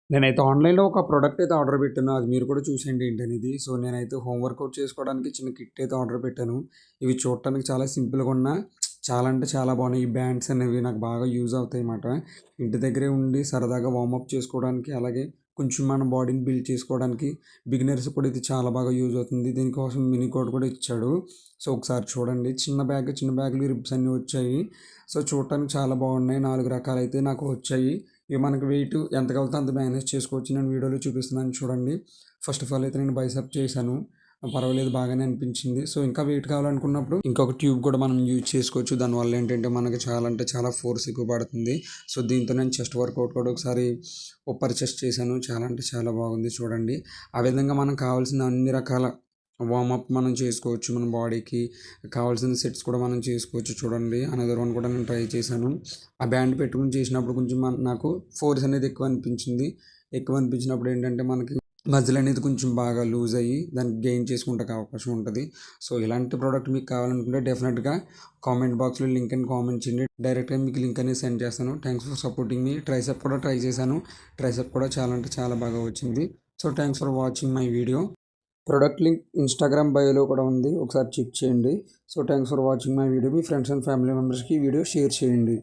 నేనైతే ఆన్‌లైన్‌లో ఒక ప్రొడక్ట్ అయితే ఆర్డర్ పెట్టాను. అది మీరు కూడా చూసేయండి ఏంటనేది. సో, నేనైతే హోమ్ వర్కౌట్ చేసుకోవడానికి చిన్న కిట్ అయితే ఆర్డర్ పెట్టాను. ఇవి చూడటానికి చాలా సింపుల్‌గా ఉన్నా చాలా అంటే చాలా బాగున్నాయి. ఈ బ్యాండ్స్ అనేవి నాకు బాగా యూజ్ అవుతాయన్నమాట. ఇంటి దగ్గరే ఉండి సరదాగా వార్మప్ చేసుకోవడానికి, అలాగే కొంచెం మన బాడీని బిల్డ్ చేసుకోవడానికి బిగినర్స్ కూడా ఇది చాలా బాగా యూజ్ అవుతుంది. దీనికోసం మినీ కోడ్ కూడా ఇచ్చాడు. సో, ఒకసారి చూడండి. చిన్న బ్యాగ్‌లో రిబ్స్ అన్నీ వచ్చాయి. సో, చూడటానికి చాలా బాగున్నాయి. 4 రకాలైతే నాకు వచ్చాయి. ఇవి మనకు వెయిట్ ఎంత కావాలితే అంత మేనేజ్ చేసుకోవచ్చు. నేను వీడియోలో చూపిస్తున్నాను చూడండి. ఫస్ట్ ఆఫ్ ఆల్ అయితే నేను బైసెప్ చేశాను. పర్వాలేదు బాగానే అనిపించింది. సో, ఇంకా వెయిట్ కావాలనుకున్నప్పుడు ఇంకొక ట్యూబ్ కూడా మనం యూజ్ చేసుకోవచ్చు. దానివల్ల ఏంటంటే మనకి చాలా అంటే చాలా ఫోర్స్ ఎక్కువ పడుతుంది. సో, దీంతో నేను చెస్ట్ వర్కౌట్ కూడా ఒకసారి అప్పర్ చెస్ట్ చేశాను. చాలా అంటే చాలా బాగుంది చూడండి. ఆ విధంగా మనకు కావాల్సిన అన్ని రకాల వార్మప్ మనం చేసుకోవచ్చు. మన బాడీకి కావాల్సిన సెట్స్ కూడా మనం చేసుకోవచ్చు చూడండి. అనదర్ వన్ కూడా నేను ట్రై చేశాను. ఆ బ్యాండ్ పెట్టుకొని చేసినప్పుడు కొంచెం నాకు ఫోర్స్ అనేది ఎక్కువ అనిపించింది. ఎక్కువ అనిపించినప్పుడు ఏంటంటే మనకి మజిల్ అనేది కొంచెం బాగా లూజ్ అయ్యి దానికి గెయిన్ చేసుకుంటానికి అవకాశం ఉంటుంది. సో, ఇలాంటి ప్రోడక్ట్ మీకు కావాలనుకుంటే డెఫినెట్గా కామెంట్ బాక్స్లో లింక్ అని కామెంట్ చేయండి. డైరెక్ట్గా మీకు లింక్ అనేది సెండ్ చేస్తాను. థ్యాంక్స్ ఫర్ సపోర్టింగ్ మీ. ట్రైసెప్ కూడా ట్రై చేశాను. ట్రైసెప్ కూడా చాలా అంటే చాలా బాగా వచ్చింది. So, thanks for watching my video. Product link Instagram బయోలో కూడా ఉంది. ఒకసారి చెక్ చేయండి. So, thanks for watching my video. మీ ఫ్రెండ్స్ అండ్ ఫ్యామిలీ మెంబర్స్‌కి ఈ వీడియో షేర్ చేయండి.